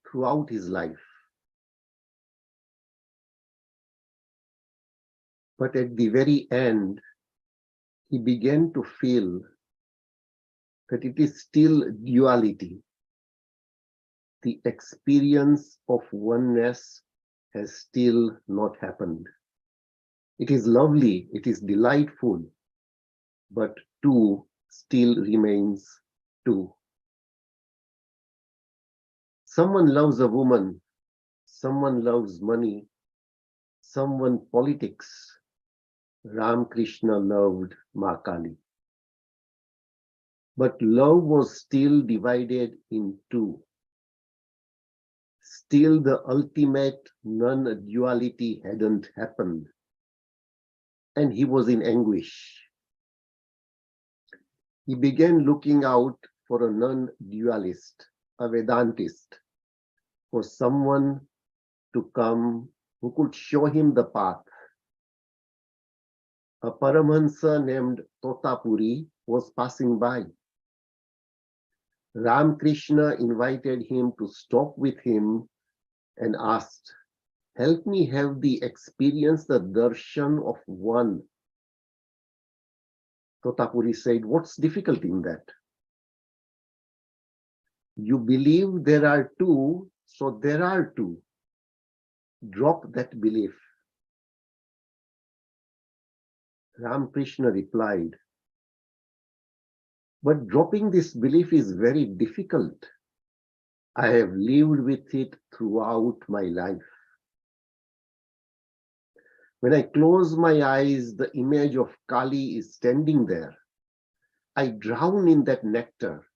throughout his life. But at the very end, he began to feel that it is still duality. The experience of oneness has still not happened. It is lovely, it is delightful, but two still remains two. Someone loves a woman, someone loves money, someone politics. Ram Krishna loved Ma Kali. But love was still divided in two. Still the ultimate non-duality hadn't happened. And he was in anguish. He began looking out for a non-dualist, a Vedantist, for someone to come who could show him the path. A Paramahansa named Totapuri was passing by. Ram Krishna invited him to stop with him and asked, "Help me have the experience, the darshan of one." Totapuri said, "What's difficult in that? You believe there are two, so there are two. Drop that belief." Ram Krishna replied, "But dropping this belief is very difficult. I have lived with it throughout my life. When I close my eyes, the image of Kali is standing there. I drown in that nectar.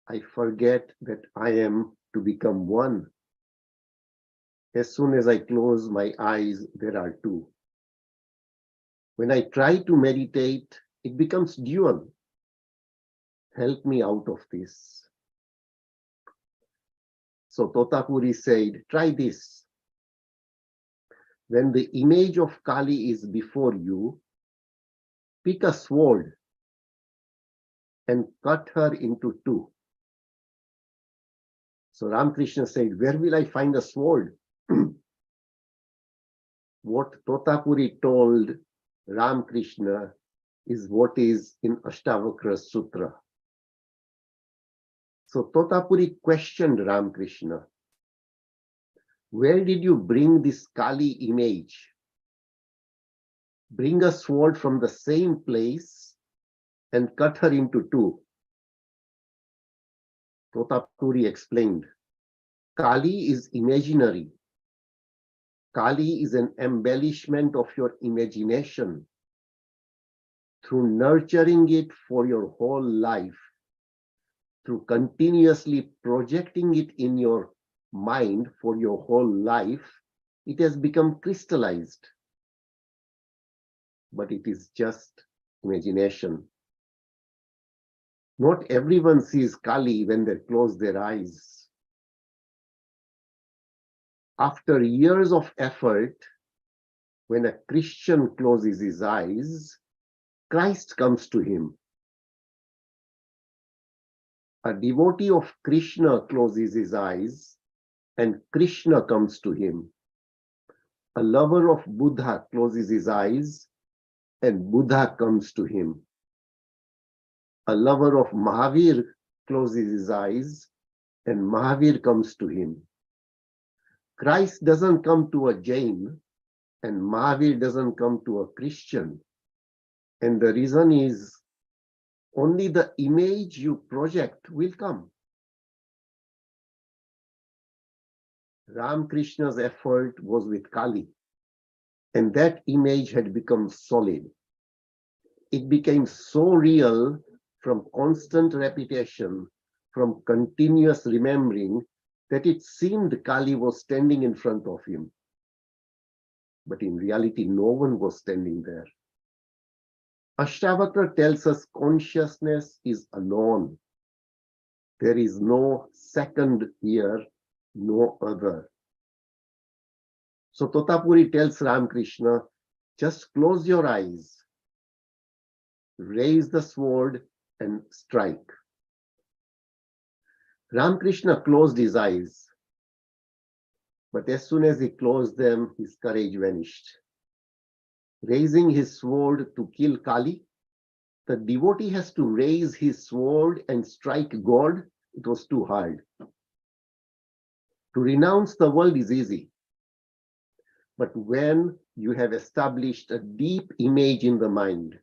I forget that I am to become one. As soon as I close my eyes, there are two. When I try to meditate, it becomes dual. Help me out of this." So Totapuri said, "Try this. When the image of Kali is before you, pick a sword and cut her into two." So Ramakrishna said, "Where will I find a sword?" What Totapuri told Ramakrishna is what is in Ashtavakra Sutra. So Totapuri questioned Ramakrishna, "Where did you bring this Kali image? Bring a sword from the same place and cut her into two." Totapuri explained, "Kali is imaginary. Kali is an embellishment of your imagination. Through nurturing it for your whole life, through continuously projecting it in your mind for your whole life, it has become crystallized. But it is just imagination. Not everyone sees Kali when they close their eyes. After years of effort, when a Christian closes his eyes, Christ comes to him. A devotee of Krishna closes his eyes and Krishna comes to him. A lover of Buddha closes his eyes and Buddha comes to him. A lover of Mahavir closes his eyes and Mahavir comes to him. Christ doesn't come to a Jain and Mahavir doesn't come to a Christian. And the reason is only the image you project will come. Ramakrishna's effort was with Kali, and that image had become solid. It became so real from constant repetition, from continuous remembering, that it seemed Kali was standing in front of him. But in reality, no one was standing there. Ashtavakra tells us consciousness is alone. There is no second here, no other. So Totapuri tells Ramakrishna, just close your eyes, raise the sword and strike. Ramakrishna closed his eyes, but as soon as he closed them, his courage vanished. Raising his sword to kill Kali, the devotee has to raise his sword and strike God. It was too hard. To renounce the world is easy. But when you have established a deep image in the mind,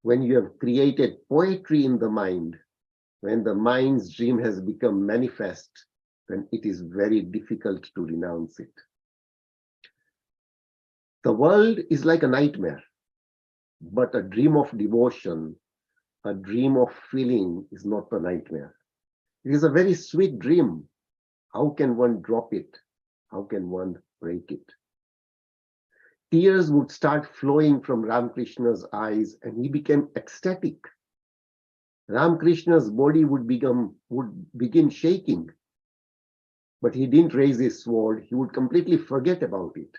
when you have created poetry in the mind, when the mind's dream has become manifest, then it is very difficult to renounce it. The world is like a nightmare, but a dream of devotion, a dream of feeling is not a nightmare. It is a very sweet dream. How can one drop it? How can one break it? Tears would start flowing from Ramakrishna's eyes and he became ecstatic. Ramakrishna's body would begin shaking, but he didn't raise his sword. He would completely forget about it.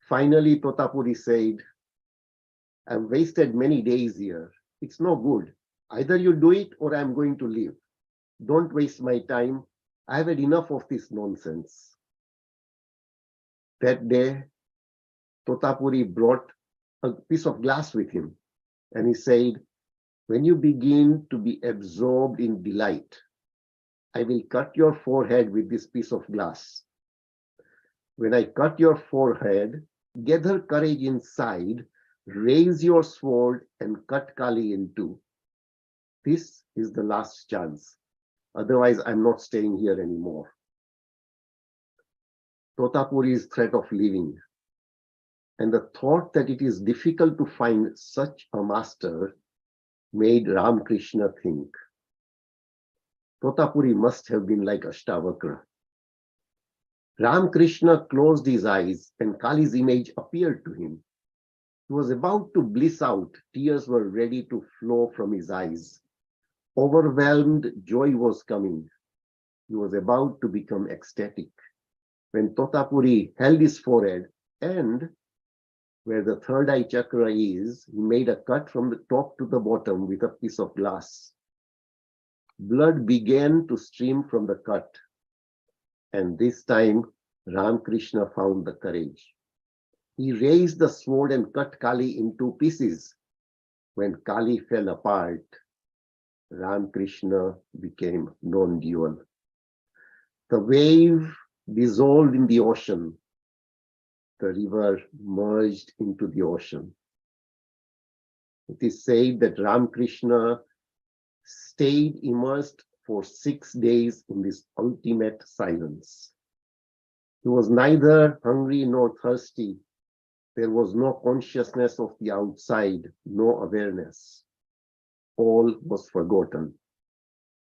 Finally, Totapuri said, I've wasted many days here. It's no good. Either you do it or I'm going to leave. Don't waste my time. I've had enough of this nonsense. That day, Totapuri brought a piece of glass with him, and he said, when you begin to be absorbed in delight, I will cut your forehead with this piece of glass. When I cut your forehead, gather courage inside, raise your sword and cut Kali in two. This is the last chance. Otherwise, I'm not staying here anymore. Totapuri's threat of leaving and the thought that it is difficult to find such a master made Ramakrishna think. Totapuri must have been like Ashtavakra. Ramakrishna closed his eyes and Kali's image appeared to him. He was about to bliss out. Tears were ready to flow from his eyes. Overwhelmed joy was coming. He was about to become ecstatic. When Totapuri held his forehead and where the third eye chakra is, he made a cut from the top to the bottom with a piece of glass. Blood began to stream from the cut. And this time, Ramakrishna found the courage. He raised the sword and cut Kali in two pieces. When Kali fell apart, Ramakrishna became non-dual. The wave dissolved in the ocean. The river merged into the ocean. It is said that Ramakrishna stayed immersed for 6 days in this ultimate silence. He was neither hungry nor thirsty. There was no consciousness of the outside, no awareness. All was forgotten.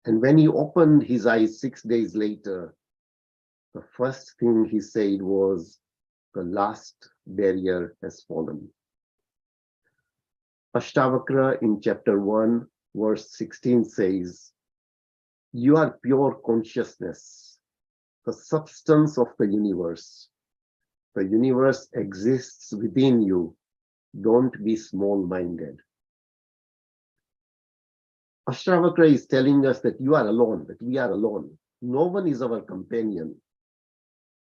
And when he opened his eyes 6 days later, the first thing he said was, the last barrier has fallen. Ashtavakra in chapter 1, verse 16 says, you are pure consciousness, the substance of the universe. The universe exists within you. Don't be small-minded. Ashtavakra is telling us that you are alone, that we are alone. No one is our companion.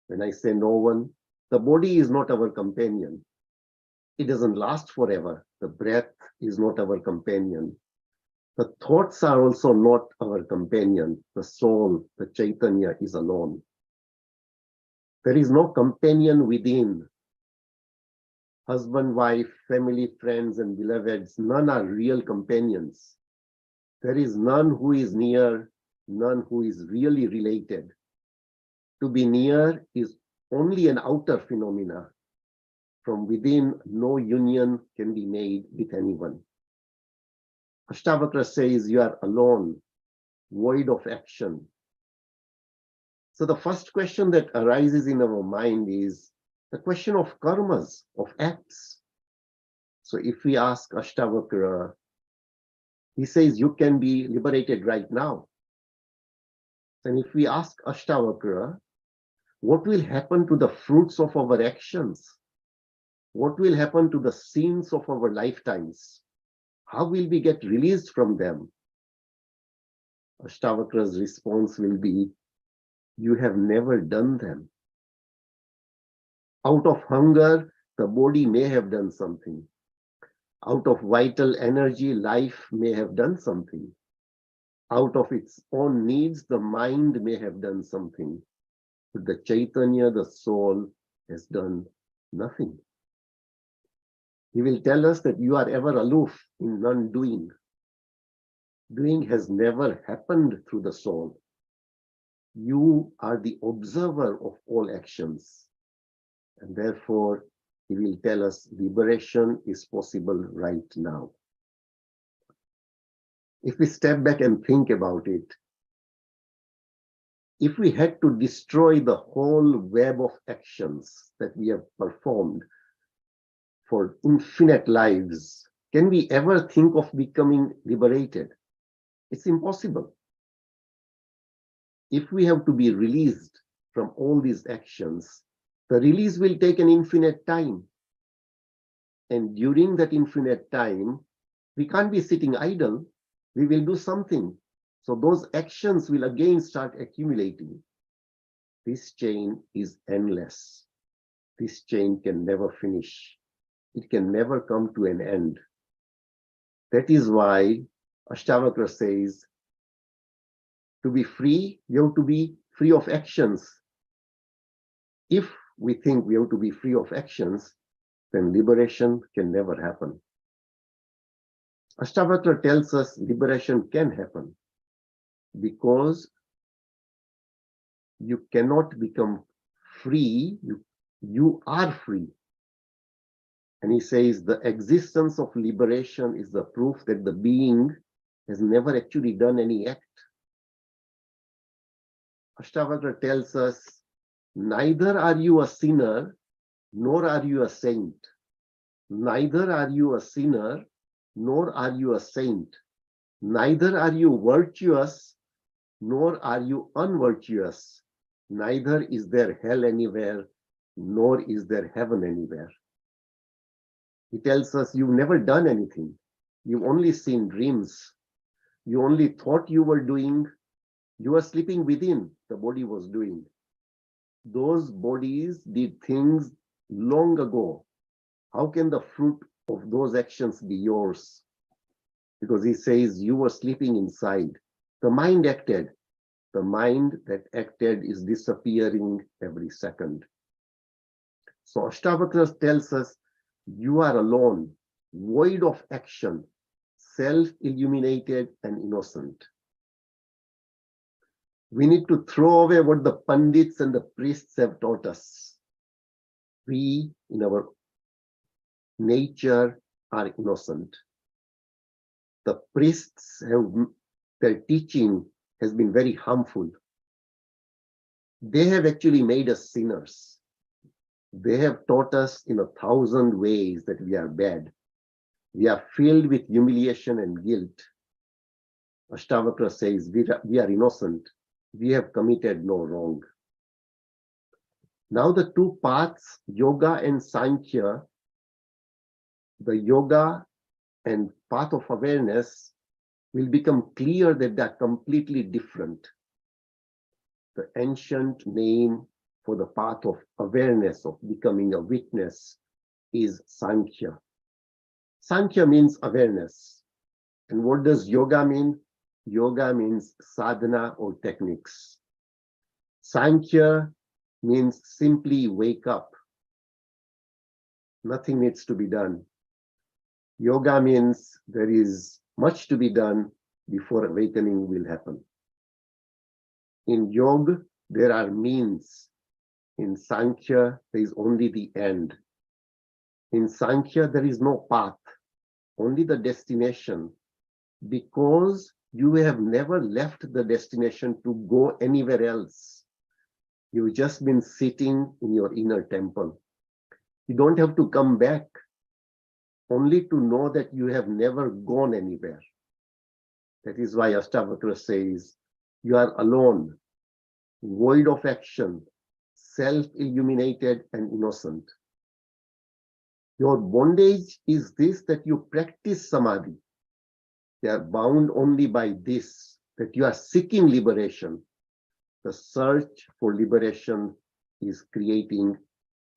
When I say no one, the body is not our companion. It doesn't last forever. The breath is not our companion. The thoughts are also not our companion. The soul, the Chaitanya, is alone. There is no companion within. Husband, wife, family, friends, and beloveds, none are real companions. There is none who is near, none who is really related. To be near is only an outer phenomena. From within, no union can be made with anyone. Ashtavakra says you are alone, void of action. So the first question that arises in our mind is the question of karmas, of acts. So if we ask Ashtavakra, he says you can be liberated right now. And if we ask Ashtavakra, what will happen to the fruits of our actions? What will happen to the sins of our lifetimes? How will we get released from them? Ashtavakra's response will be, you have never done them. Out of hunger, the body may have done something. Out of vital energy, life may have done something. Out of its own needs, the mind may have done something. But the Chaitanya, the soul, has done nothing. He will tell us that you are ever aloof in non-doing. Doing has never happened through the soul. You are the observer of all actions. And therefore, he will tell us liberation is possible right now. If we step back and think about it, if we had to destroy the whole web of actions that we have performed for infinite lives, can we ever think of becoming liberated? It's impossible. If we have to be released from all these actions, the release will take an infinite time. And during that infinite time, we can't be sitting idle. We will do something. So those actions will again start accumulating. This chain is endless. This chain can never finish. It can never come to an end. That is why Ashtavakra says, to be free, you have to be free of actions. If we think we have to be free of actions, then liberation can never happen. Ashtavakra tells us liberation can happen because you cannot become free, you are free. And he says the existence of liberation is the proof that the being has never actually done any act. Ashtavakra tells us, neither are you a sinner, nor are you a saint. Neither are you a sinner, nor are you a saint. Neither are you virtuous, nor are you unvirtuous. Neither is there hell anywhere, nor is there heaven anywhere. He tells us you've never done anything. You've only seen dreams. You only thought you were doing. You were sleeping within, the body was doing. Those bodies did things long ago. How can the fruit of those actions be yours? Because he says you were sleeping inside. The mind acted. The mind that acted is disappearing every second. So Ashtavakra tells us you are alone, void of action, self-illuminated and innocent. We need to throw away what the Pandits and the priests have taught us. We, in our nature, are innocent. The priests their teaching has been very harmful. They have actually made us sinners. They have taught us in 1,000 ways that we are bad. We are filled with humiliation and guilt. Ashtavakra says we are innocent. We have committed no wrong. Now the two paths, yoga and Sankhya, the yoga and path of awareness will become clear that they are completely different. The ancient name for the path of awareness, of becoming a witness, is Sankhya. Sankhya means awareness. And what does yoga mean? Yoga means sadhana or techniques. Sankhya means simply wake up. Nothing needs to be done. Yoga means there is much to be done before awakening will happen. In yoga, there are means. In Sankhya, there is only the end. In Sankhya, there is no path, only the destination, because you have never left the destination to go anywhere else. You've just been sitting in your inner temple. You don't have to come back, only to know that you have never gone anywhere. That is why Ashtavakra says, you are alone, void of action, self-illuminated and innocent. Your bondage is this, that you practice samadhi. They are bound only by this. that you are seeking liberation. The search for liberation is creating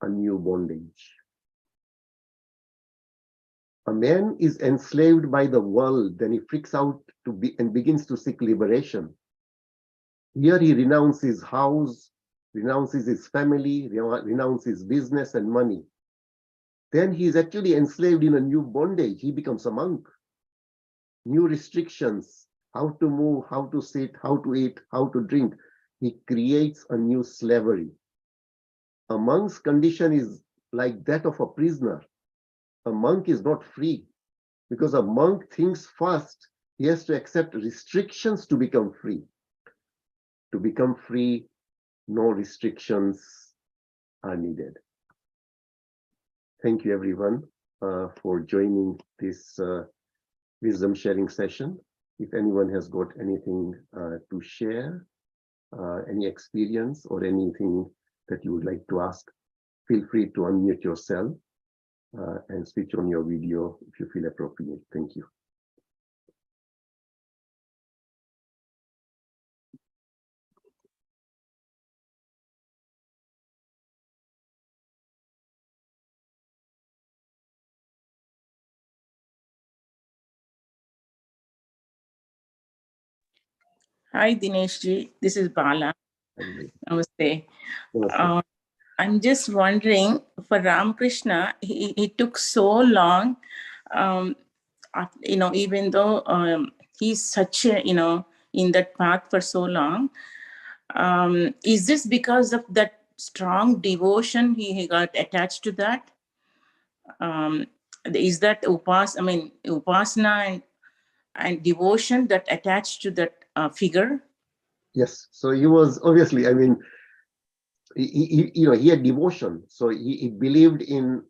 a new bondage. A man is enslaved by the world, then he freaks out and begins to seek liberation. Here he renounces his house, renounces his family, renounces business and money. Then he is actually enslaved in a new bondage. He becomes a monk. New restrictions, how to move, how to sit, how to eat, how to drink. He creates a new slavery. A monk's condition is like that of a prisoner. A monk is not free because a monk thinks first he has to accept restrictions to become free. To become free, no restrictions are needed. Thank you, everyone, for joining this wisdom sharing session. If anyone has got anything to share, any experience or anything that you would like to ask, feel free to unmute yourself and switch on your video if you feel appropriate. Thank you. Hi, Dinesh ji. This is Bala. Namaste. I'm just wondering, for Ramakrishna, he took so long, even though he's such a, in that path for so long. Is this because of that strong devotion he got attached to that? Is that upasana and devotion that attached to that figure? Yes. So he was obviously, he had devotion. So he believed in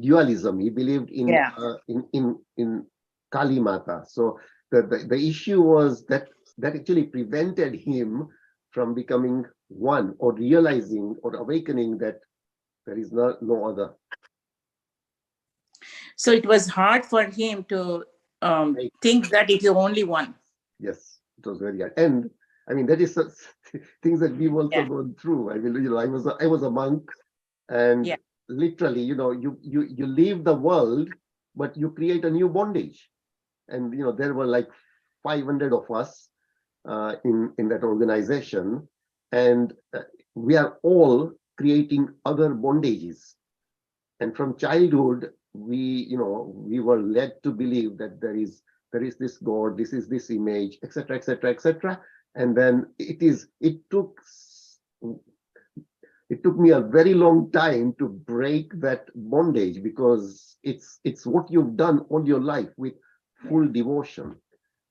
dualism. He believed in Kali Mata. So the issue was that actually prevented him from becoming one or realizing or awakening that there is no other. So it was hard for him to think that it is only one. Yes, it was very hard. And that is things that we've also gone through. I was a monk, and literally, you leave the world, but you create a new bondage. And there were like 500 of us in that organization, and we are all creating other bondages. And from childhood, we were led to believe that there is this God, this is this image, etc., etc., etc. And then it took me a very long time to break that bondage, because it's what you've done all your life with full devotion.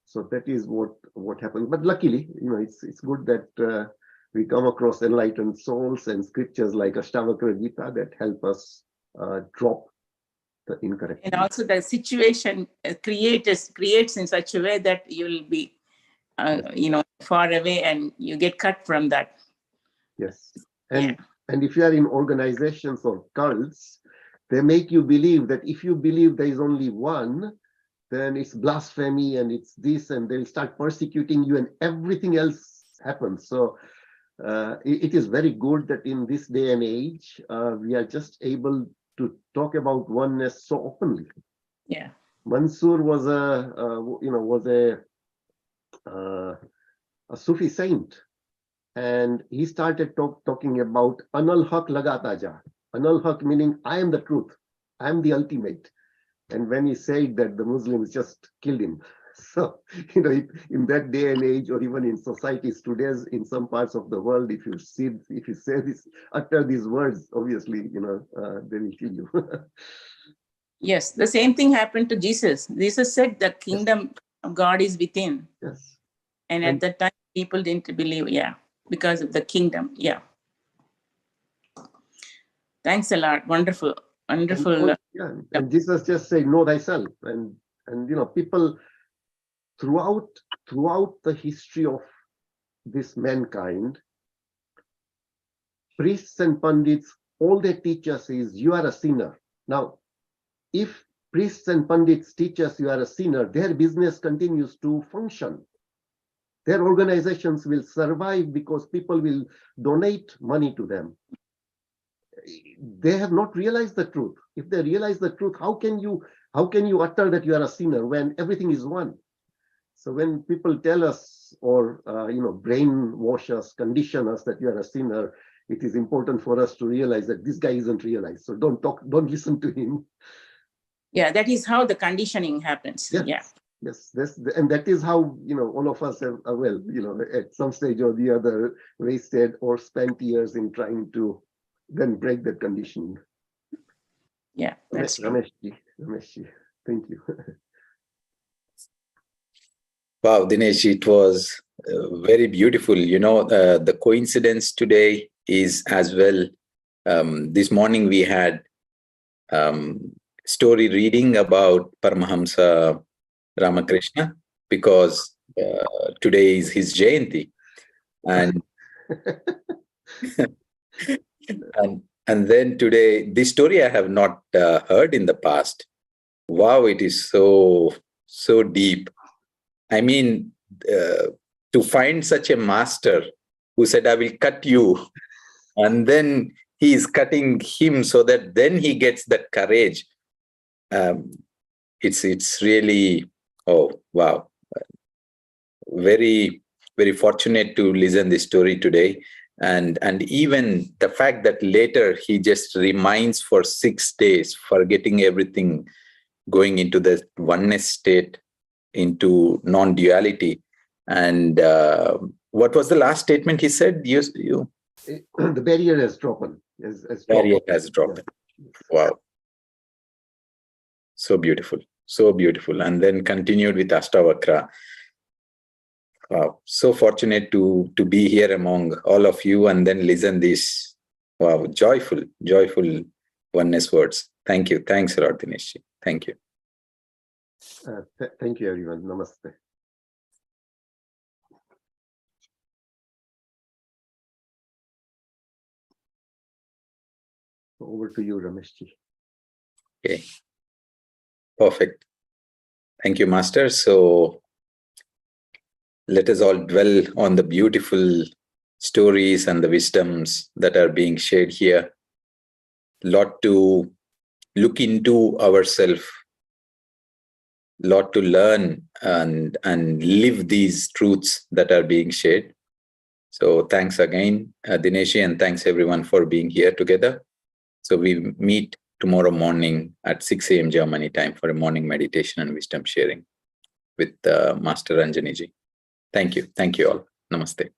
So that is what happened. But luckily, it's good that we come across enlightened souls and scriptures like Ashtavakra Gita that help us drop the incorrect. And also the situation creates in such a way that you'll be far away and you get cut from that. Yes. And if you are in organizations or cults, they make you believe that if you believe there is only one, then it's blasphemy and it's this, and they'll start persecuting you and everything else happens. So it is very good that in this day and age, we are just able to talk about oneness so openly. Yeah. Mansoor was a Sufi saint, and he started talking about Anal Haq Lagata Ja. Anal Haq meaning I am the truth, I am the ultimate. And when he said that, the Muslims just killed him. So, in that day and age, or even in societies today, in some parts of the world, if you say this, utter these words, obviously, they will kill you. Yes, the same thing happened to Jesus. Jesus said the kingdom of God is within. Yes. And at that time, people didn't believe, because of the kingdom. Yeah. Thanks a lot. Wonderful. Wonderful. And Jesus just said, know thyself. And people throughout the history of this mankind, priests and pandits, all they teach us is you are a sinner. Now, if priests and pandits teach us you are a sinner, their business continues to function. Their organizations will survive because people will donate money to them. They have not realized the truth. If they realize the truth, how can you utter that you are a sinner when everything is one? So when people tell us or brainwash us, condition us that you are a sinner, it is important for us to realize that this guy isn't realized. So don't listen to him. Yeah, that is how the conditioning happens. Yes. Yeah. Yes, and that is how all of us have, at some stage or the other, wasted or spent years in trying to then break that conditioning. Yeah, that's true. Rameshji, thank you. Wow, Dinesh, it was very beautiful. The coincidence today is as well. This morning we had story reading about Paramahamsa Ramakrishna because today is his Jayanti. And and then today, this story I have not heard in the past. Wow, it is so deep. I mean, to find such a master who said, I will cut you, and then he is cutting him so that then he gets that courage. It's really, oh, wow. Very, very fortunate to listen this story today. And even the fact that later he just reminds for 6 days, forgetting everything, going into the oneness state, into non-duality. And what was the last statement he said? You The barrier has dropped. Barrier has dropped. Yeah. Wow. So beautiful. So beautiful. And then continued with Ashtavakra. Wow. So fortunate to be here among all of you and then listen this. Wow. Joyful oneness words. Thank you. Thanks a lot, Dinesh. Thank you. Thank you, everyone. Namaste. Over to you, Rameshji. Okay. Perfect. Thank you, Master. So let us all dwell on the beautiful stories and the wisdoms that are being shared here. Lot to look into ourselves, lot to learn and live these truths that are being shared. So thanks again, Dinesh, and thanks everyone for being here together. So we meet tomorrow morning at 6 a.m. Germany time for a morning meditation and wisdom sharing with Master Ranjaniji. Thank you. Thank you all. Namaste.